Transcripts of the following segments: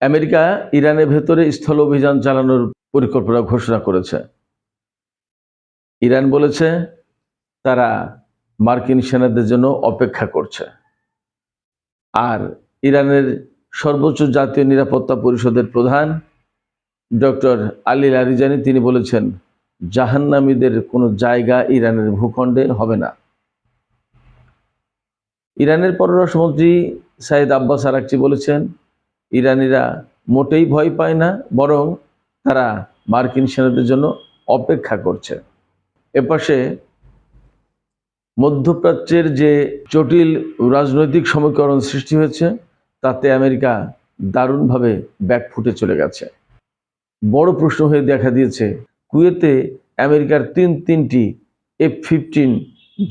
America ইরানের ভেতরে স্থল অভিযান চালানোর পরিকল্পনা ঘোষণা করেছে। ইরান বলেছে তারা মার্কিন সেনাদের জন্য অপেক্ষা করছে। আর ইরানের সর্বোচ্চ জাতীয় নিরাপত্তা পরিষদের প্রধান ডক্টর আলী লারিজানি তিনি বলেছেন জাহান্নামীদের কোনো জায়গা ইরানের ভূখণ্ডে হবে না। ইরানের পররাষ্ট্রমন্ত্রী সাইদ আব্বাস আরাকচি বলেছেন ইরানিরা মোটেই ভয় পায় না, বরং তারা মার্কিন সেনাদের জন্য অপেক্ষা করছে। এপাশে মধ্যপ্রাচ্যের যে জটিল রাজনৈতিক সমীকরণ সৃষ্টি হয়েছে তাতে আমেরিকা দারুণভাবে ব্যাকফুটে চলে গেছে। বড় প্রশ্ন হয়ে দেখা দিয়েছে কুয়েতে আমেরিকার তিনটি F-15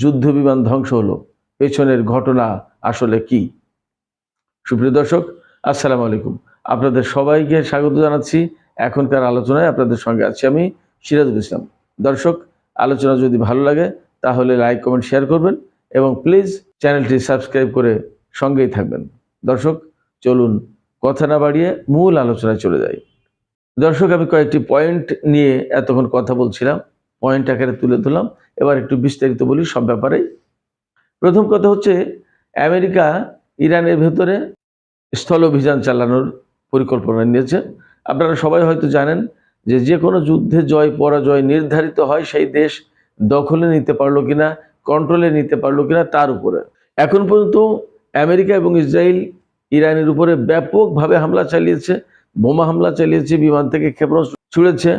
যুদ্ধ বিমান ধ্বংস হলো, পেছনের ঘটনা আসলে কি? সুপ্রিয় দর্শক, আসসালামু আলাইকুম। আপনাদের সবাইকে স্বাগত জানাচ্ছি। এখনকার আলোচনায় আপনাদের সঙ্গে আছি আমি সিরাজুল ইসলাম। দর্শক, আলোচনা যদি ভালো লাগে তাহলে লাইক, কমেন্ট, শেয়ার করবেন এবং প্লিজ চ্যানেলটি সাবস্ক্রাইব করে সঙ্গেই থাকবেন। দর্শক, চলুন কথা না বাড়িয়ে মূল আলোচনায় চলে যাই। দর্শক, আমি কয়েকটি পয়েন্ট নিয়ে এতক্ষণ কথা বলছিলাম, পয়েন্ট আকারে তুলে ধরলাম। এবার একটু বিস্তারিত বলি সব ব্যাপারে। প্রথম কথা হচ্ছে আমেরিকা ইরানের ভেতরে স্থল অভিযান চালানোর পরিকল্পনা নিয়েছে। আপনারা সবাই হয়তো জানেন যে কোনো যুদ্ধে জয় পরাজয় নির্ধারিত হয় সেই দেশ দখলে নিতে পারলো কিনা, কন্ট্রোলে নিতে পারলো কিনা তার উপরে। এখন পর্যন্ত আমেরিকা এবং ইসরায়েল ইরানের উপরে ব্যাপকভাবে হামলা চালিয়েছে, বোমা হামলা চালিয়েছে, বিমান থেকে ক্ষেপণাস্ত্র ছুড়েছে,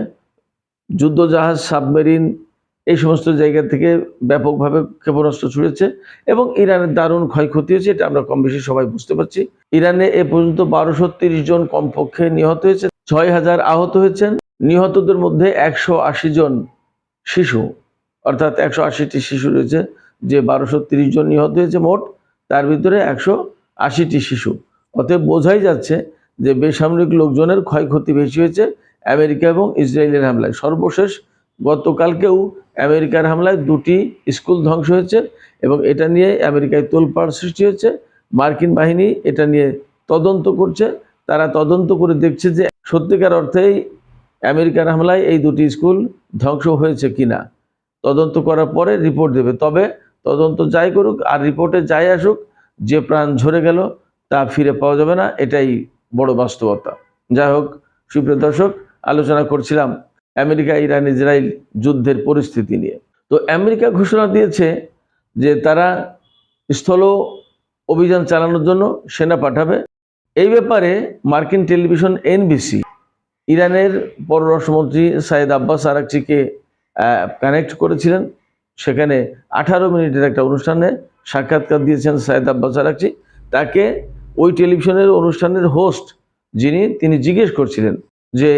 যুদ্ধজাহাজ, সাবমেরিন, এই সমস্ত জায়গা থেকে ব্যাপকভাবে ক্ষেপণাস্ত্র ছুড়েছে এবং ইরানের দারুণ ক্ষয়ক্ষতি হয়েছে। এটা আমরা কম বেশি সবাই বুঝতে পারছি। ইরানে এ পর্যন্ত 1230 জন কমপক্ষে নিহত হয়েছে, 6000 আহত হয়েছেন। নিহতদের মধ্যে 180 জন শিশু, অর্থাৎ 180টি শিশু রয়েছে। যে 1230 জন নিহত হয়েছে মোট, তার ভিতরে 180টি শিশু। অতএব বোঝাই যাচ্ছে যে বেসামরিক লোকজনের ক্ষয়ক্ষতি বেশি হয়েছে আমেরিকা এবং ইসরায়েলের হামলায়। সর্বশেষ গতকালকেও আমেরিকার হামলায় 2টি স্কুল ধ্বংস হয়েছে এবং এটা নিয়ে আমেরিকায় তোলপাড় সৃষ্টি হয়েছে। মার্কিন বাহিনী এটা নিয়ে তদন্ত করছে। তারা তদন্ত করে দেখছে যে সত্যিকার অর্থেই আমেরিকার হামলায় এই 2টি স্কুল ধ্বংস হয়েছে কিনা। তদন্ত করার পরে রিপোর্ট দেবে। তবে তদন্ত যাই করুক আর রিপোর্টে যাই আসুক, যে প্রাণ ঝরে গেল তা ফিরে পাওয়া যাবে না, এটাই বড় বাস্তবতা। যাই হোক, সুপ্রিয় দর্শক, আলোচনা করছিলাম আমেরিকা ইরান ইসরায়েল যুদ্ধের পরিস্থিতি নিয়ে। তো আমেরিকা ঘোষণা দিয়েছে যে তারা স্থল অভিযান চালানোর জন্য সেনা পাঠাবে। এই ব্যাপারে মার্কিন টেলিভিশন NBC ইরানের পররাষ্ট্রমন্ত্রী সাইদ আব্বাস আরাকচিকে কানেক্ট করেছিলেন। সেখানে 18 মিনিটের একটা অনুষ্ঠানে সাক্ষাৎকার দিয়েছেন সাইদ আব্বাস আরাকচি। তাকে ওই টেলিভিশনের অনুষ্ঠানের হোস্ট তিনি জিজ্ঞেস করছিলেন যে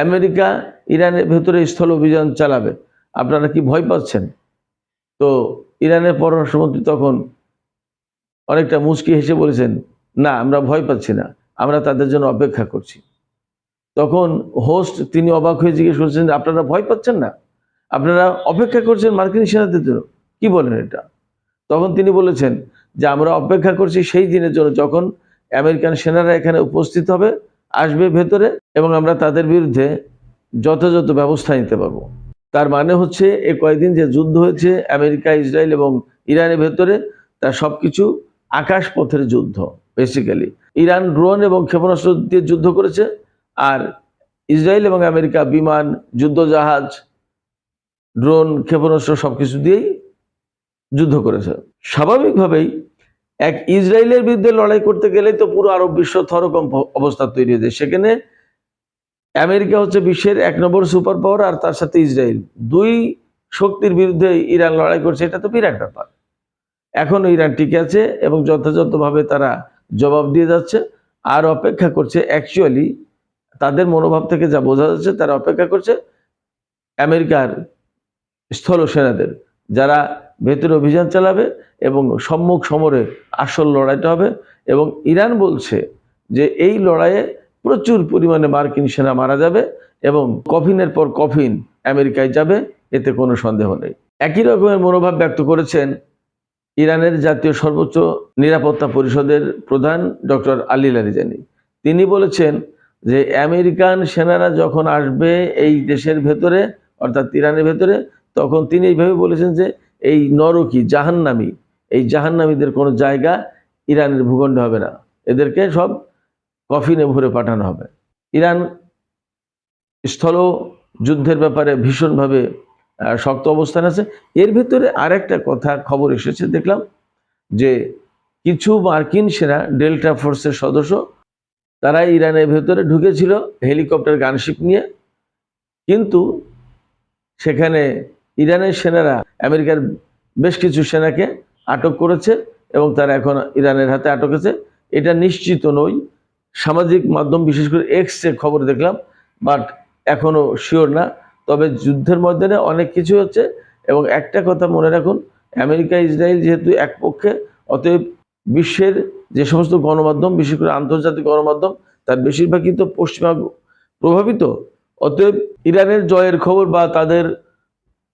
আমেরিকা ইরানের ভেতরে স্থল অভিযান চালাবে, আপনারা কি ভয় পাচ্ছেন? তো ইরানের পররাষ্ট্রমন্ত্রী তখন অনেকটা মুচকি হেসে বলেছেন, না, আমরা ভয় পাচ্ছি না, আমরা তাদের জন্য অপেক্ষা করছি। তখন হোস্ট তিনি অবাক হয়ে জিজ্ঞেস করছেন, আপনারা ভয় পাচ্ছেন না, আপনারা অপেক্ষা করছেন মার্কিন সেনাদের জন্য, কি বলেন এটা? তখন তিনি বলেছেন যে আমরা অপেক্ষা করছি সেই দিনের জন্য যখন আমেরিকান সেনারা এখানে উপস্থিত হবে, আসবে ভেতরে, এবং আমরা তাদের বিরুদ্ধে যথাযথ ব্যবস্থা নিতে পারবো। তার মানে হচ্ছে এ কয়েকদিন যে যুদ্ধ হয়েছে আমেরিকা, ইসরায়েল এবং ইরানের ভেতরে, তা সবকিছু আকাশপথের যুদ্ধ। বেসিক্যালি ইরান ড্রোন এবং ক্ষেপণাস্ত্র দিয়ে যুদ্ধ করেছে, আর ইসরায়েল এবং আমেরিকা বিমান, যুদ্ধজাহাজ, ড্রোন, ক্ষেপণাস্ত্র সবকিছু দিয়েই যুদ্ধ করেছে। স্বাভাবিকভাবেই এক ইসরায়েলের বিরুদ্ধে লড়াই করতে গেলেই তো পুরো আরব বিশ্ব থরকম্প অবস্থা তৈরি হয়েছে। সেখানে আমেরিকা হচ্ছে বিশ্বের 1 নম্বর সুপার পাওয়ার, আর তার সাথে ইসরায়েল, 2 শক্তির বিরুদ্ধে ইরান লড়াই করছে। এটা তো বিরাট ব্যাপার। এখনো ইরান টিকে আছে এবং যথাযথভাবে তারা জবাব দিয়ে যাচ্ছে আর অপেক্ষা করছে। অ্যাকচুয়ালি তাদের মনোভাব থেকে যা বোঝা যাচ্ছে, তারা অপেক্ষা করছে আমেরিকার স্থল সেনাদের, যারা ভেতরে অভিযান চালাবে এবং সম্মুখ সমরে আসল লড়াইটা হবে। এবং ইরান বলছে যে এই লড়াইয়ে প্রচুর পরিমাণে মার্কিন সেনা মারা যাবে এবং কফিনের পর কফিন আমেরিকায় যাবে, এতে কোনো সন্দেহ নেই। একই রকমের মনোভাব ব্যক্ত করেছেন ইরানের জাতীয় সর্বোচ্চ নিরাপত্তা পরিষদের প্রধান ডক্টর আলী লারিজানি। তিনি বলেছেন যে আমেরিকান সেনারা যখন আসবে এই দেশের ভেতরে অর্থাৎ ইরানের ভেতরে, তখন তিনি এইভাবে বলেছেন যে এই নরকি জাহান্নামী, এই জাহান্নামীদের কোনো জায়গা ইরানের ভূখণ্ডে হবে না, এদেরকে সব কফিনে ভরে পাঠানো হবে। ইরান স্থল যুদ্ধের ব্যাপারে ভীষণভাবে শক্ত অবস্থান আছে। এর ভিতরে আরেকটা কথা খবর এসেছে, দেখলাম যে কিছু মার্কিন সেনা ডেল্টা ফোর্সের সদস্য তারা ইরানের ভেতরে ঢুকেছিল হেলিকপ্টার গানশিপ নিয়ে, কিন্তু সেখানে ইরানের সেনারা আমেরিকার বেশ কিছু সেনাকে আটক করেছে এবং তারা এখন ইরানের হাতে আটক আছে। এটা নিশ্চিত নই, সামাজিক মাধ্যম বিশেষ করে এক্সে খবর দেখলাম, বাট এখনো শিওর না। তবে যুদ্ধের ময়দানে অনেক কিছু হচ্ছে এবং একটা কথা মনে রাখুন, আমেরিকা ইসরায়েল যেহেতু এক পক্ষে, অতএব বিশ্বের যে সমস্ত গণমাধ্যম বিশেষ করে আন্তর্জাতিক গণমাধ্যম তার বেশিরভাগই তো পশ্চিমা প্রভাবিত। অতএব ইরানের জয়ের খবর বা তাদের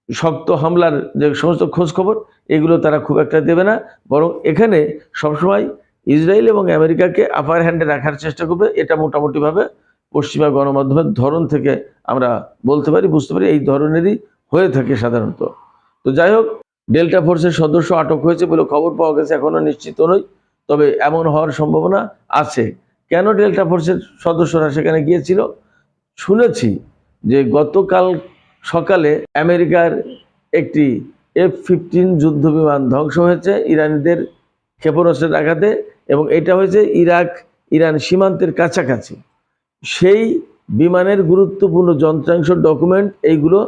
শক্ত হামলার যে সমস্ত খোঁজ খবর এগুলো তারা খুব একটা দেবে না, বরং এখানে সবসময় ইসরায়েল এবং আমেরিকাকে আপার হ্যান্ডে রাখার চেষ্টা করবে। এটা মোটামুটিভাবে পশ্চিমা গণমাধ্যমের ধরন থেকে আমরা বলতে পারি, বুঝতে পারি, এই ধরনেরই হয়ে থাকে সাধারণত। তো যাই হোক, ডেল্টা ফোর্সের সদস্য আটক হয়েছে বলে খবর পাওয়া গেছে, এখনো নিশ্চিত নই, তবে এমন হওয়ার সম্ভাবনা আছে। কেন ডেল্টা ফোর্সের সদস্যরা সেখানে গিয়েছিল? শুনেছি যে গতকাল সকালে আমেরিকার একটি F-15 যুদ্ধ বিমান ধ্বংস হয়েছে ইরানিদের ক্ষেপণাস্ত্রের আঘাতে, এবং এটা হয়েছে ইরান সীমান্তের কাছাকাছি। সেই বিমানের গুরুত্বপূর্ণ যন্ত্রাংশ, ডকুমেন্ট, এইগুলো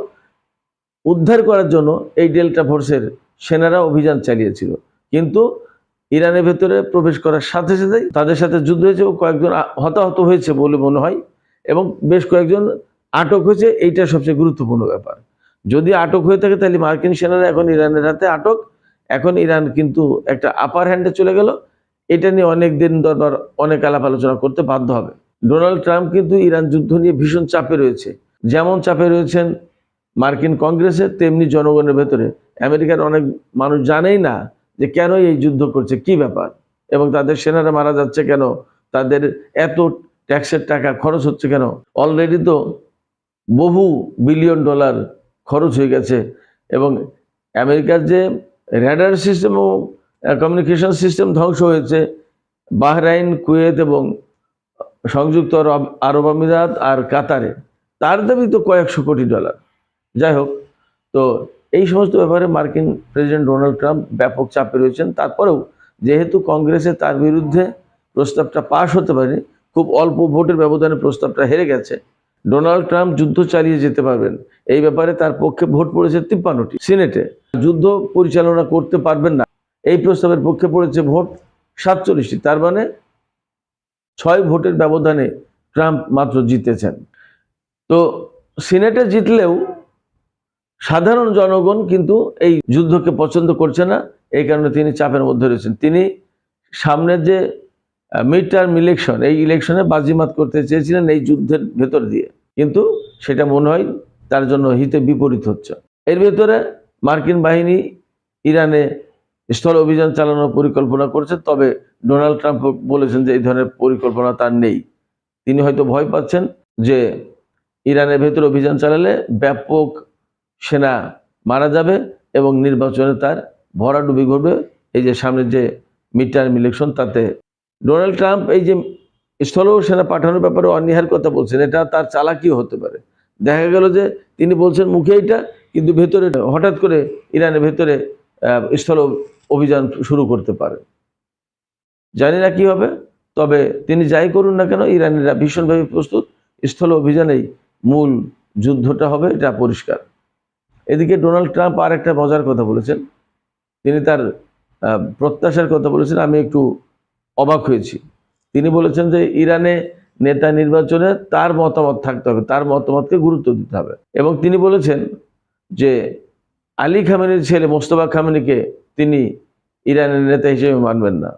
উদ্ধার করার জন্য এই ডেল্টা ফোর্সের সেনারা অভিযান চালিয়েছিল, কিন্তু ইরানের ভেতরে প্রবেশ করার সাথে সাথেই তাদের সাথে যুদ্ধ হয়েছে ও কয়েকজন হতাহত হয়েছে বলে মনে হয়, এবং বেশ কয়েকজন আটক হয়েছে। এইটা সবচেয়ে গুরুত্বপূর্ণ ব্যাপার। যদি আটক হয়ে থাকে তাহলে মার্কিন সেনারা এখন ইরানের হাতে আটক, এখন ইরান কিন্তু একটা আপার হ্যান্ডে চলে গেল। এটা নিয়ে অনেক দিন দরবার অনেক আলাপ আলোচনা করতে বাধ্য হবে। ডোনাল্ড ট্রাম্প কিন্তু ইরান যুদ্ধ নিয়ে ভীষণ চাপে রয়েছে, যেমন চাপে রয়েছেন মার্কিন কংগ্রেসে, তেমনি জনগণের ভেতরে। আমেরিকার অনেক মানুষ জানেই না যে কেন এই যুদ্ধ করছে, কি ব্যাপার, এবং তাদের সেনারা মারা যাচ্ছে কেন, তাদের এত ট্যাক্সের টাকা খরচ হচ্ছে কেন। অলরেডি তো বহু বিলিয়ন ডলার খরচ হয়ে গেছে, এবং আমেরিকার যে রেডার সিস্টেম ও কমিউনিকেশন সিস্টেম ধ্বংস হয়েছে বাহরাইন, কুয়েত এবং সংযুক্ত আরব আমিরাত আর কাতারে, তার দাবি তো কয়েকশো কোটি ডলার। যাই হোক, তো এই সমস্ত ব্যাপারে মার্কিন প্রেসিডেন্ট ডোনাল্ড ট্রাম্প ব্যাপক চাপে রয়েছেন। তারপরেও যেহেতু কংগ্রেসে তার বিরুদ্ধে প্রস্তাবটা পাশ হতে পারেনি, খুব অল্প ভোটের ব্যবধানে প্রস্তাবটা হেরে গেছে, ডোনাল্ড ট্রাম্প যুদ্ধ চালিয়ে যেতে পারবেন। এই ব্যাপারে তার পক্ষে ভোট পড়েছে 53টি, সিনেটে যুদ্ধ পরিচালনা করতে পারবেন না এই প্রস্তাবের পক্ষে পড়েছে ভোট 47টি। তার মানে 6 ভোটের ব্যবধানে ট্রাম্প মাত্র জিতেছেন। তো সিনেটে জিতলেও সাধারণ জনগণ কিন্তু এই যুদ্ধকে পছন্দ করছে না, এই কারণে তিনি চাপের মধ্যে রয়েছেন। তিনি সামনের যে মিড টার্ম ইলেকশন, এই ইলেকশনে বাজিমাত করতে চেয়েছিলেন এই যুদ্ধের ভেতর দিয়ে, কিন্তু সেটা মনে হয় তার জন্য হিতে বিপরীত হচ্ছে। এর ভেতরে মার্কিন বাহিনী ইরানে স্থল অভিযান চালানোর পরিকল্পনা করছে, তবে ডোনাল্ড ট্রাম্প বলেছেন যে এই ধরনের পরিকল্পনা তার নেই। তিনি হয়তো ভয় পাচ্ছেন যে ইরানের ভেতরে অভিযান চালালে ব্যাপক সেনা মারা যাবে এবং নির্বাচনে তার ভরাডুবি ঘটবে। এই যে সামনের যে মিড টার্ম ইলেকশন, তাতে ডোনাল্ড ট্রাম্প এই যে স্থল সেনা পাঠানোর ব্যাপারে অনীহার কথা বলছেন, এটা তার চালাকিও হতে পারে। দেখা গেল যে তিনি বলছেন মুখে এইটা, কিন্তু ভেতরে হঠাৎ করে ইরানের ভেতরে স্থল অভিযান শুরু করতে পারে। জানি না কি হবে, তবে তিনি যাই করুন না কেন ইরানিরা ভীষণভাবে প্রস্তুত। স্থল অভিযানেই মূল যুদ্ধটা হবে, এটা পরিষ্কার। এদিকে ডোনাল্ড ট্রাম্প আর একটা মজার কথা বলেছেন, তিনি তার প্রত্যাশার কথা বলেছেন, আমি একটু অবাক হয়েছি। তিনি বলেছেন যে ইরানে নেতা নির্বাচনে তার মতামত থাকতে হবে, তার মতামতকে গুরুত্ব দিতে হবে, এবং তিনি বলেছেন যে আলী খামেনির ছেলে মোস্তফা খামেনিকে তিনি ইরানের নেতা হিসেবে মানবেন না।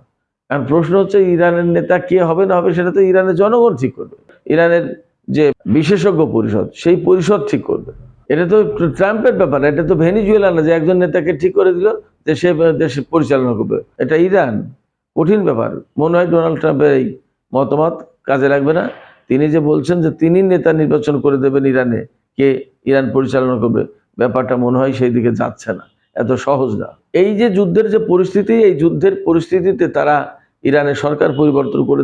কারণ প্রশ্ন হচ্ছে ইরানের নেতা কে হবে না হবে সেটা তো ইরানের জনগণ ঠিক করবে, ইরানের যে বিশেষজ্ঞ পরিষদ সেই পরিষদ ঠিক করবে। এটা তো ট্রাম্পের ব্যাপার, এটা তো ভেনিজুয়েলা না যে একজন নেতাকে ঠিক করে দিল যে সে দেশ পরিচালনা করবে। এটা ইরান, কঠিন ব্যাপার। মনে হয় ডোনাল্ড ট্রাম্পের এই মতামত কাজে লাগবে না। তিনি যে বলছেন যে তিনি নেতা নির্বাচন করে দেবেন ইরানে, কে ইরান পরিচালনা করবে, ব্যাপারটা মনে হয় সেই দিকে যাচ্ছে না, এত সহজ না। এই যে যুদ্ধের যে পরিস্থিতি, এই যুদ্ধের পরিস্থিতিতে তারা ইরানের সরকার পরিবর্তন করে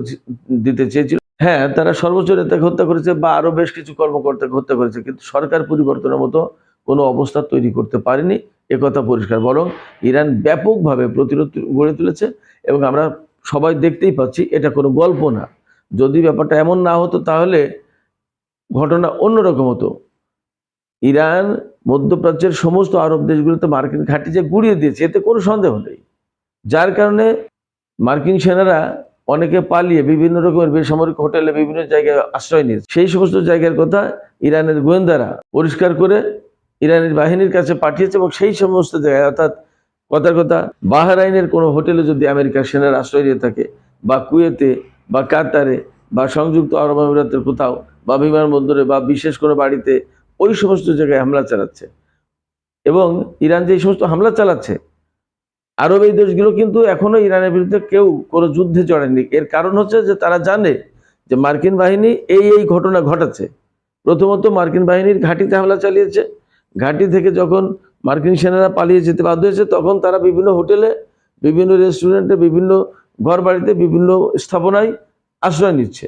দিতে চেয়েছিল। হ্যাঁ, তারা সর্বোচ্চ নেতাকে হত্যা করেছে বা আরো বেশ কিছু কর্মকর্তাকে হত্যা করেছে, কিন্তু সরকার পরিবর্তনের মতো কোনো অবস্থা তৈরি করতে পারেনি, একথা পরিষ্কার। বরং ইরান ব্যাপকভাবে প্রতিরোধ গড়ে তুলেছে এবং আমরা সবাই দেখতেই পাচ্ছি এটা কোনো গল্প না। যদি ব্যাপারটা এমন না হতো তাহলে ঘটনা অন্যরকম হতো। ইরান মধ্যপ্রাচ্যের সমস্ত আরব দেশগুলোতে মার্কিন ঘাঁটি যে গুড়িয়ে দিয়েছে, এতে কোনো সন্দেহ নেই। যার কারণে মার্কিন সেনারা অনেকে পালিয়ে বিভিন্ন রকমের বেসামরিক হোটেলে বিভিন্ন জায়গায় আশ্রয় নিয়েছে। সেই সমস্ত জায়গার কথা ইরানের গোয়েন্দারা পরিষ্কার করে ইরানের বাহিনীর কাছে পাঠিয়েছে এবং সেই সমস্ত জায়গায়, অর্থাৎ কথার কথা, বাহরাইনের কোনো হোটেলে যদি আমেরিকার সেনারা আশ্রয় নিয়ে থাকে, বা কুয়েতে বা কাতারে বা সংযুক্ত আরব আমিরাতের কোথাও বা বিমানবন্দরে বা বিশেষ কোনো বাড়িতে, ওই সমস্ত জায়গায় হামলা চালাচ্ছে। এবং ইরান যে সমস্ত হামলা চালাচ্ছে, আরব এই দেশগুলো কিন্তু এখনো ইরানের বিরুদ্ধে কেউ কোনো যুদ্ধে জড়ায়নি। এর কারণ হচ্ছে যে তারা জানে যে মার্কিন বাহিনী এই ঘটনা ঘটাচ্ছে। প্রথমত মার্কিন বাহিনীর ঘাঁটিতে হামলা চালিয়েছে, ঘাঁটি থেকে যখন মার্কিন সেনারা পালিয়ে যেতে বাধ্য হয়েছে, তখন তারা বিভিন্ন হোটেলে, বিভিন্ন রেস্টুরেন্টে, বিভিন্ন ঘর বাড়িতে, বিভিন্ন স্থাপনায় আশ্রয় নিচ্ছে।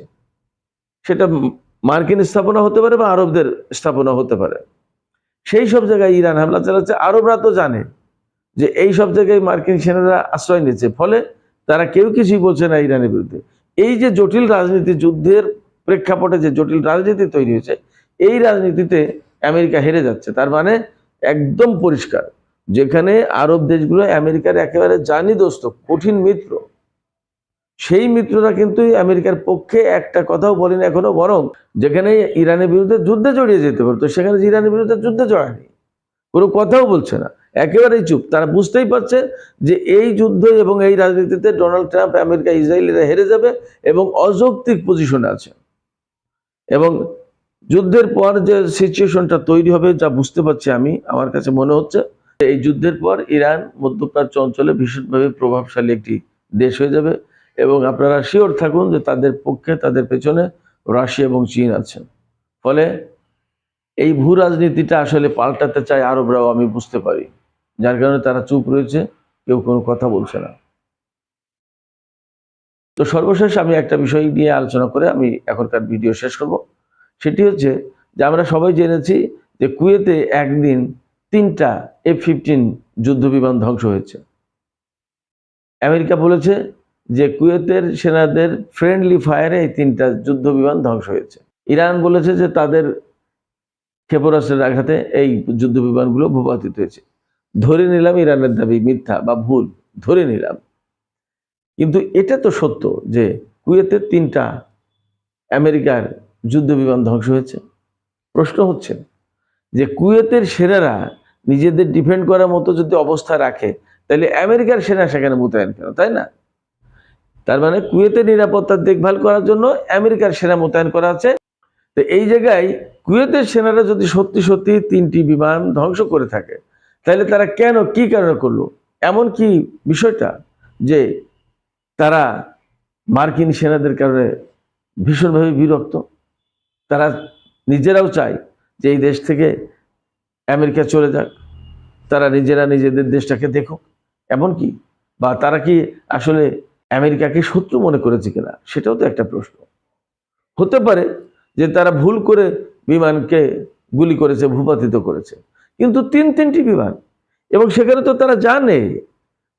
সেটা মার্কিন স্থাপনা হতে পারে বা আরবদের স্থাপনা হতে পারে। সেই সব জায়গায় ইরান হামলা চালাচ্ছে। আরবরা তো জানে যে এই সব জায়গায় মার্কিন সেনারা আশ্রয় নিচ্ছে, ফলে তারা কেউ কিছুই বলছে না ইরানের বিরুদ্ধে। এই যে জটিল রাজনীতি, যুদ্ধের প্রেক্ষাপটে যে জটিল রাজনীতি তৈরি হয়েছে, এই রাজনীতিতে আমেরিকা হেরে যাচ্ছে। তার মানে একদম পরিষ্কার, যেখানে আরব দেশগুলো আমেরিকার একেবারে জানি দোস্ত, কঠিন মিত্র, সেই মিত্ররা কিন্তু আমেরিকার পক্ষে একটা কথাও বলেনি এখনো। বরং যেখানে ইরানের বিরুদ্ধে যুদ্ধে জড়িয়ে যেতে পারতো, সেখানে ইরানের বিরুদ্ধে যুদ্ধে জড়ায়নি, কোনো কথাও বলছে না, একেবারেই চুপ। তারা বুঝতেই পারছে যে এই যুদ্ধ এবং এই রাজনীতিতে ডোনাল্ড ট্রাম্প, আমেরিকা, ইসরায়েলিরা হেরে যাবে এবং অযৌক্তিক পজিশনে আছে। এবং যুদ্ধের পর যে সিচুয়েশনটা তৈরি হবে, যা বুঝতে পারছি আমি, আমার কাছে মনে হচ্ছে এই যুদ্ধের পর ইরান মধ্যপ্রাচ্য অঞ্চলে ভীষণভাবে প্রভাবশালী একটি দেশ হয়ে যাবে। এবং আপনারা শিওর থাকুন যে তাদের পক্ষে, তাদের পেছনে রাশিয়া এবং চীন আছেন। ফলে এই ভূ রাজনীতিটা আসলে পাল্টাতে চায় আরবরাও, আমি বুঝতে পারি। যার কারণে তারা চুপ রয়েছে, কেউ কোনো কথা বলছে না। তো সর্বশেষ আমি একটা বিষয় নিয়ে আলোচনা করে আমি এখনকার ভিডিও শেষ করব। সেটি হচ্ছে যে আমরা সবাই জেনেছি যে কুয়েতে একদিন 3টা F-15 যুদ্ধ বিমান ধ্বংস হয়েছে। আমেরিকা বলেছে যে কুয়েতের সেনাদের ফ্রেন্ডলি ফায়ারে এই 3টা যুদ্ধ বিমান ধ্বংস হয়েছে। ইরান বলেছে যে তাদের ক্ষেপণাস্ত্রের আঘাতে এই যুদ্ধ বিমানগুলো ভূপাতিত হয়েছে। ধরে নিলাম ইরানের দাবি মিথ্যা বা ভুল, ধরে নিলাম। কিন্তু এটা তো সত্য যে কুয়েতের 3টা আমেরিকার যুদ্ধ বিমান ধ্বংস হয়েছে। প্রশ্ন হচ্ছে যে কুয়েতের সেনারা নিজেদের ডিফেন্ড করার মতো যদি অবস্থা রাখে, তাহলে আমেরিকার সেনা সেখানে মোতায়েন কেন, তাই না? তার মানে কুয়েতের নিরাপত্তার দেখভাল করার জন্য আমেরিকার সেনা মোতায়েন করা আছে। তো এই জায়গায় কুয়েতের সেনারা যদি সত্যি সত্যি 3টি বিমান ধ্বংস করে থাকে, তাহলে তারা কেন, কি কারণে করলো? এমন কি বিষয়টা যে তারা মার্কিন সেনাদের কারণে ভীষণভাবে বিরক্ত, তারা নিজেরাও চায় যে এই দেশ থেকে আমেরিকা চলে যাক, তারা নিজেরা নিজেদের দেশটাকে দেখুক, এমন কি? বা তারা কি আসলে আমেরিকাকে শত্রু মনে করেছে কিনা, সেটাও তো একটা প্রশ্ন। হতে পারে যে তারা ভুল করে বিমানকে গুলি করেছে, ভূপাতিত করেছে, কিন্তু 3টি বিমান। এবং সেখানে তো তারা জানে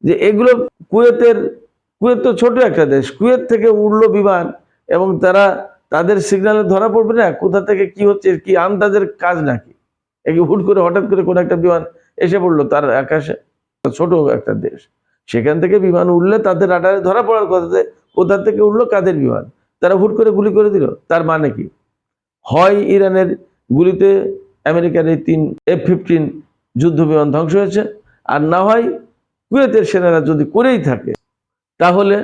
যে এগুলো কুয়েত তো ছোট একটা দেশ, কুয়েত থেকে উড়লো বিমান এবং তাদের সিগন্যালে ধরা পড়বে না কোথা থেকে কি হচ্ছে, কি আন্দাজের কাজ নাকি? হুট করে হঠাৎ করে কোনো একটা বিমান এসে পড়লো তার আকাশে, ছোট একটা দেশ, সেখান থেকে বিমান উঠলে তাদের রাডারে ধরা পড়ার কথা, কোথা থেকে উঠলো, কাদের বিমান, তারা হুট করে গুলি করে দিল। তার মানে কি? হয় ইরানের গুলিতে আমেরিকার এই 3 F-15 যুদ্ধ বিমান ধ্বংস হয়েছে, আর না হয় কুয়েতের সেনারা যদি করেই থাকে, তাহলে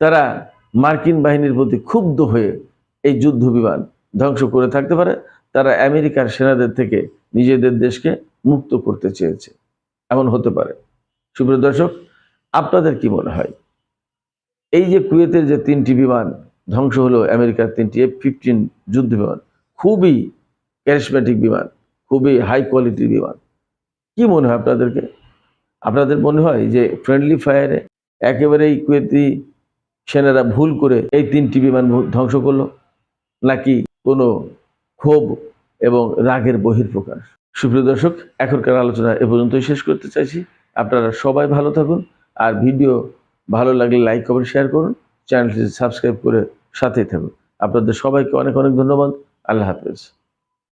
তারা মার্কিন বাহিনীর প্রতি ক্ষুব্ধ হয়ে এই যুদ্ধ বিমান ধ্বংস করে থাকতে পারে। তারা আমেরিকার সেনাদের থেকে নিজেদের দেশকে মুক্ত করতে চেয়েছে, এমন হতে পারে। সুপ্রিয় দর্শক, আপনাদের কি মনে হয় এই যে কুয়েতের যে 3টি বিমান ধ্বংস হলো আমেরিকার 3টি F-15 যুদ্ধ বিমান। খুবই ক্যারিসমেটিক বিমান, খুবই হাই কোয়ালিটির বিমান। কি মনে হয় আপনাদেরকে? আপনাদের মনে হয় যে ফ্রেন্ডলি ফায়ারে একেবারেই কুয়েতি সেনারা ভুল করে এই 3টি বিমান ধ্বংস করলো, নাকি কোনো ক্ষোভ এবং রাগের বহিঃপ্রকাশ? সুপ্রিয় দর্শক, এখনকার আলোচনা এ পর্যন্তই শেষ করতে চাইছি। আপনারা সবাই ভালো থাকুন, আর ভিডিও ভালো লাগলে লাইক কমেন্ট শেয়ার করুন, চ্যানেলটি সাবস্ক্রাইব করে সাথেই থাকুন। আপনাদের সবাইকে অনেক অনেক ধন্যবাদ। আল্লাহ হাফেজ।